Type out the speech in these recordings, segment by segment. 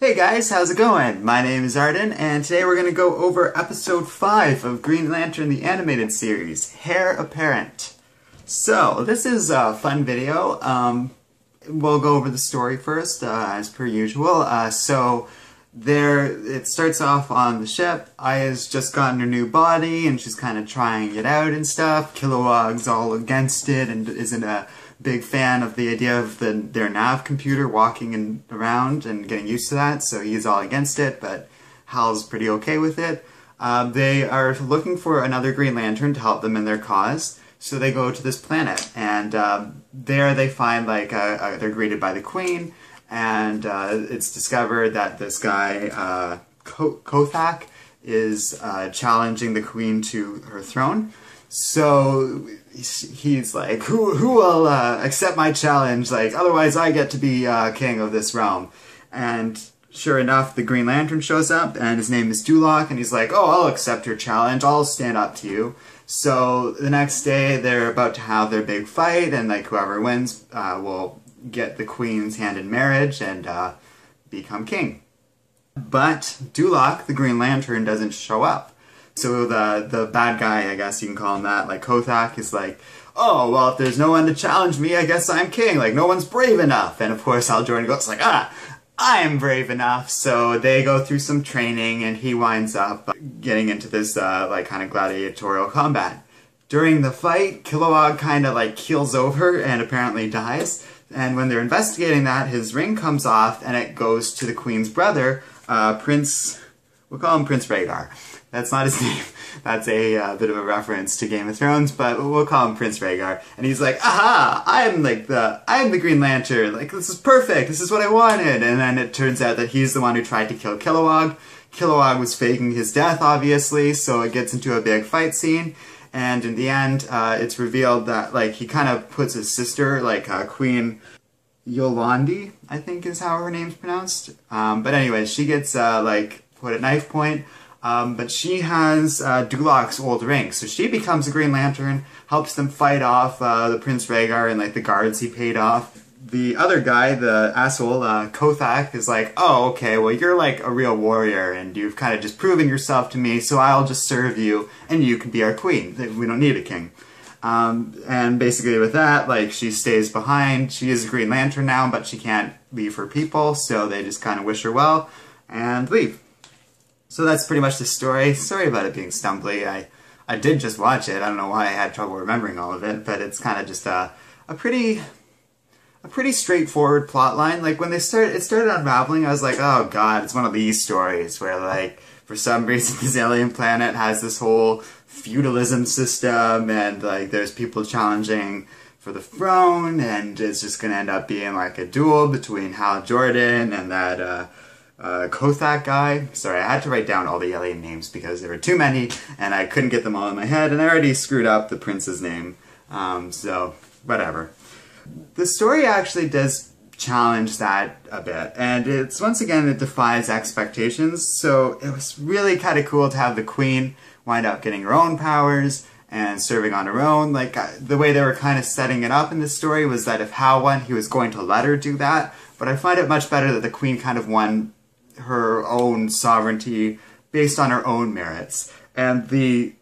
Hey guys, how's it going? My name is Arden, and today we're going to go over episode 5 of Green Lantern the Animated Series, Heir Apparent. So, this is a fun video. We'll go over the story first, as per usual. It starts off on the ship. Aya's just gotten her new body, and she's kind of trying it out and stuff. Kilowog's all against it, and isn't a big fan of the idea of their nav computer walking around and getting used to that, so he's all against it, but Hal's pretty okay with it. They are looking for another Green Lantern to help them in their cause, so they go to this planet, and there they find, they're greeted by the Queen, and it's discovered that this guy, Kothak, is challenging the Queen to her throne. So he's like, who will accept my challenge? Like, otherwise I get to be king of this realm. And sure enough, the Green Lantern shows up, and his name is Dulok, and he's like, oh, I'll accept your challenge, I'll stand up to you. So the next day, they're about to have their big fight, and like whoever wins will get the Queen's hand in marriage and become king. But Dulok, the Green Lantern, doesn't show up. So the bad guy, I guess you can call him that, like Kothak, is like, oh, well, if there's no one to challenge me, I guess I'm king. Like, no one's brave enough. And of course, Hal Jordan goes like, I'm brave enough. So they go through some training, and he winds up getting into this, kind of gladiatorial combat. During the fight, Kilowog kind of, keels over and apparently dies. And when they're investigating that, his ring comes off, and it goes to the Queen's brother, we'll call him Prince Rhaegar. That's not his name. That's a bit of a reference to Game of Thrones, but we'll call him Prince Rhaegar. And he's like, aha! I'm the Green Lantern. Like, this is perfect. This is what I wanted. And then it turns out that he's the one who tried to kill Kilowog. Kilowog was faking his death, obviously, so it gets into a big fight scene. And in the end, it's revealed that, he kind of puts his sister, Queen Iolande, I think is how her name's pronounced. But anyways, she gets, put at knife point. But she has Dulok's old ring, so she becomes a Green Lantern, helps them fight off the Prince Rhaegar and the guards he paid off. The other guy, the asshole, Kothak, is like, oh, okay, well, you're a real warrior, and you've kind of just proven yourself to me, so I'll just serve you, and you can be our queen. We don't need a king. And basically with that, she stays behind. She is a Green Lantern now, but she can't leave her people, so they just kind of wish her well and leave. So that's pretty much the story. Sorry about it being stumbly. I did just watch it. I don't know why I had trouble remembering all of it, but it's kind of just a pretty straightforward plot line. When it started unraveling, I was like, oh god, it's one of these stories where for some reason this alien planet has this whole feudalism system, and there's people challenging for the throne, and it's just gonna end up being a duel between Hal Jordan and that Kothak guy. Sorry, I had to write down all the alien names because there were too many, and I couldn't get them all in my head, and I already screwed up the prince's name. So, whatever. The story actually does challenge that a bit, and it's, once again, it defies expectations, so it was really kind of cool to have the Queen wind up getting her own powers and serving on her own. The way they were kind of setting it up in this story was that if Hal won, he was going to let her do that, but I find it much better that the Queen kind of won her own sovereignty based on her own merits. And the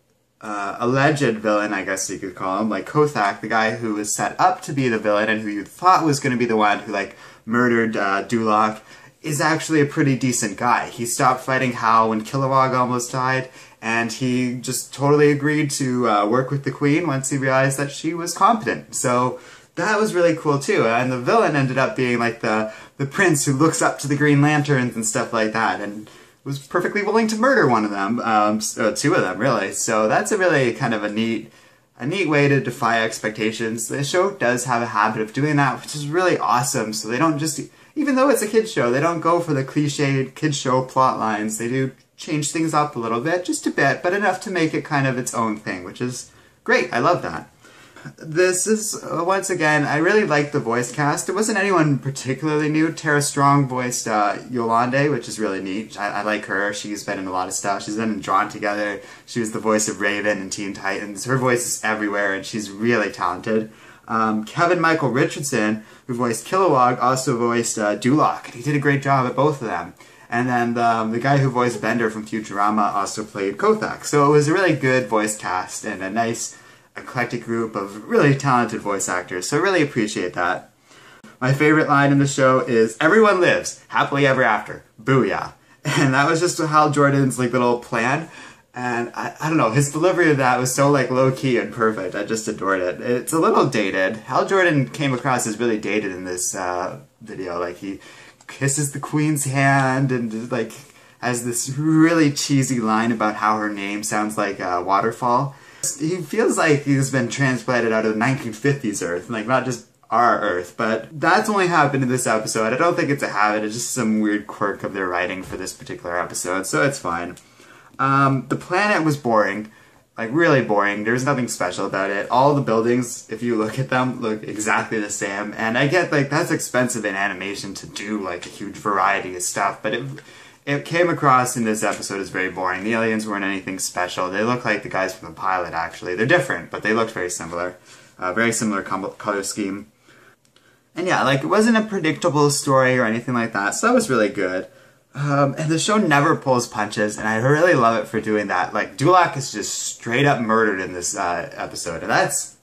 alleged villain, I guess you could call him, Kothak, the guy who was set up to be the villain and who you thought was going to be the one who murdered Dulok, is actually a pretty decent guy. He stopped fighting Hal when Kilowog almost died, and he just totally agreed to work with the Queen once he realized that she was competent. So that was really cool too, and the villain ended up being the prince who looks up to the Green Lanterns and stuff like that, and was perfectly willing to murder one of them, two of them really. So that's a really kind of a neat way to defy expectations. The show does have a habit of doing that, which is really awesome. So they don't just, even though it's a kids show, they don't go for the cliched kids show plot lines. They do change things up a little bit, just a bit, but enough to make it kind of its own thing, which is great. I love that. This is, once again, I really like the voice cast. It wasn't anyone particularly new. Tara Strong voiced Iolande, which is really neat. I like her. She's been in a lot of stuff. She's been in Drawn Together. She was the voice of Raven in Teen Titans. Her voice is everywhere, and she's really talented. Kevin Michael Richardson, who voiced Kilowog, also voiced Dulok, and he did a great job at both of them. And then the guy who voiced Bender from Futurama also played Kothak. So it was a really good voice cast and a nice eclectic group of really talented voice actors. So I really appreciate that. My favorite line in the show is, "Everyone lives happily ever after. Booyah." And that was just Hal Jordan's like little plan. And I don't know, his delivery of that was so like low-key and perfect. I just adored it. It's a little dated. Hal Jordan came across as really dated in this video. Like, he kisses the Queen's hand and like has this really cheesy line about how her name sounds like a waterfall. He feels like he's been transplanted out of the 1950s Earth, like not just our Earth, but that's only happened in this episode. I don't think it's a habit, it's just some weird quirk of their writing for this particular episode, so it's fine. The planet was boring, like really boring. There's nothing special about it. All the buildings, if you look at them, look exactly the same, and I get like that's expensive in animation to do like a huge variety of stuff, but it came across in this episode as very boring. The aliens weren't anything special. They look like the guys from the pilot, actually. They're different, but they looked very similar. Very similar color scheme. And yeah, like, it wasn't a predictable story or anything like that, so that was really good. And the show never pulls punches, and I really love it for doing that. Like, Dulok is just straight up murdered in this episode, and that's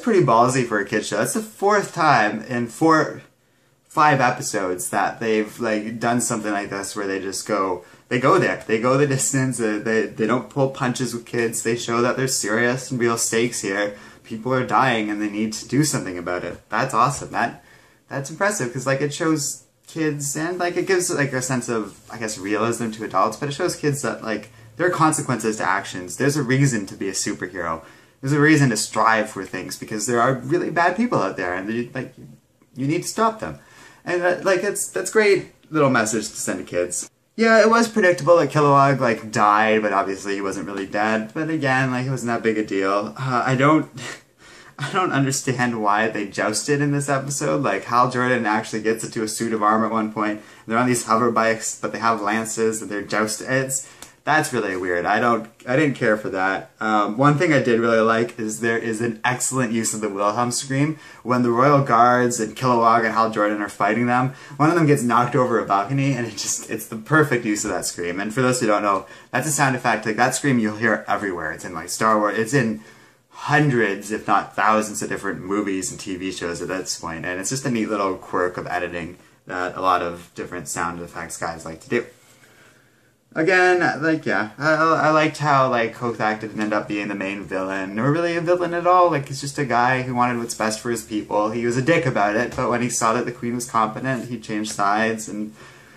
pretty ballsy for a kid show. That's the 4th time in 5 episodes that they've like done something like this, where they just go there. They go the distance. They don't pull punches with kids. They show that there's serious and real stakes here. People are dying, and they need to do something about it. That's awesome. That's impressive, because like it shows kids, and like it gives like a sense of, I guess, realism to adults, but it shows kids that like there are consequences to actions. There's a reason to be a superhero. There's a reason to strive for things, because there are really bad people out there, and you need to stop them. And like that's great little message to send to kids. Yeah, it was predictable that Kilowog like died, but obviously he wasn't really dead. But again, like, it wasn't that big a deal. I don't understand why they jousted in this episode. Like, Hal Jordan actually gets into a suit of armor at one point. They're on these hover bikes, but they have lances and they're jousting. That's really weird. I didn't care for that. One thing I did really like is there is an excellent use of the Wilhelm scream when the Royal Guards and Kilowog and Hal Jordan are fighting them. One of them gets knocked over a balcony, and it's the perfect use of that scream. And for those who don't know, that's a sound effect. Like, that scream you'll hear everywhere. It's in like Star Wars. It's in hundreds, if not thousands, of different movies and TV shows at this point. And it's just a neat little quirk of editing that a lot of different sound effects guys like to do. Again, like, yeah, I liked how, like, Kothak didn't end up being the main villain, or really a villain at all. Like, he's just a guy who wanted what's best for his people. He was a dick about it, but when he saw that the Queen was competent, he changed sides, and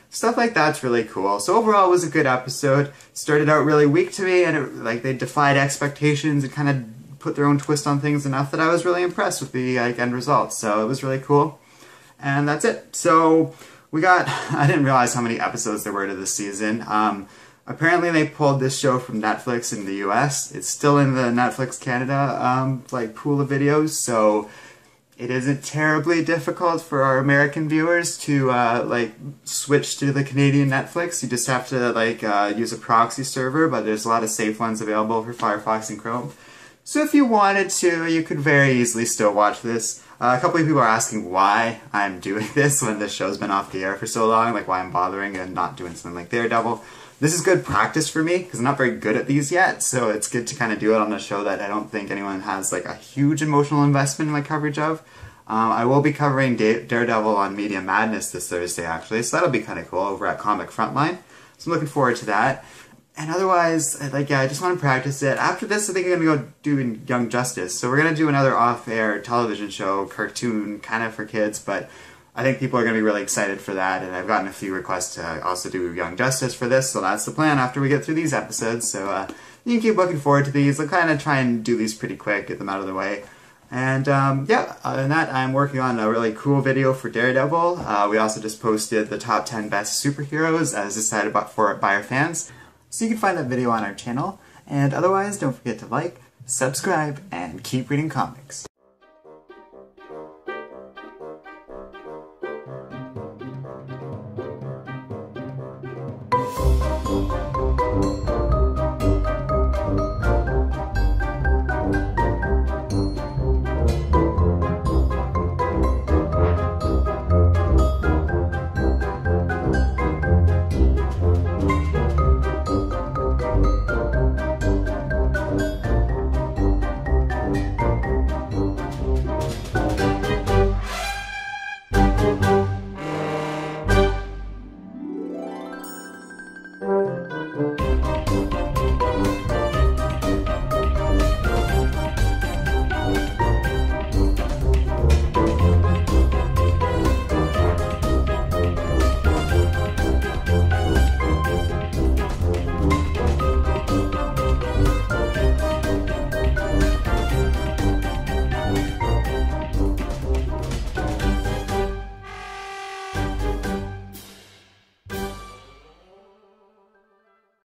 stuff like that's really cool. So overall, it was a good episode. It started out really weak to me, and they defied expectations and kind of put their own twist on things enough that I was really impressed with the end result. So it was really cool, and that's it. So I didn't realize how many episodes there were to this season. Apparently they pulled this show from Netflix in the US. It's still in the Netflix Canada pool of videos, so it isn't terribly difficult for our American viewers to switch to the Canadian Netflix. You just have to use a proxy server, but there's a lot of safe ones available for Firefox and Chrome. So if you wanted to, you could very easily still watch this. A couple of people are asking why I'm doing this when the show's been off the air for so long, like why I'm bothering and not doing something like Daredevil. This is good practice for me, because I'm not very good at these yet, so it's good to kind of do it on a show that I don't think anyone has like a huge emotional investment in coverage of. I will be covering Daredevil on Media Madness this Thursday, actually, so that'll be kind of cool over at Comic Frontline. So I'm looking forward to that. And otherwise, I just want to practice it. After this, I think I'm going to go do Young Justice. So we're going to do another off-air television show, cartoon, kind of for kids, but I think people are going to be really excited for that, and I've gotten a few requests to also do Young Justice for this, so that's the plan after we get through these episodes. So you can keep looking forward to these. I'll kind of try and do these pretty quick, get them out of the way. And yeah, other than that, I'm working on a really cool video for Daredevil. We also just posted the top 10 best superheroes as decided by our fans. So you can find that video on our channel, and otherwise don't forget to like, subscribe, and keep reading comics.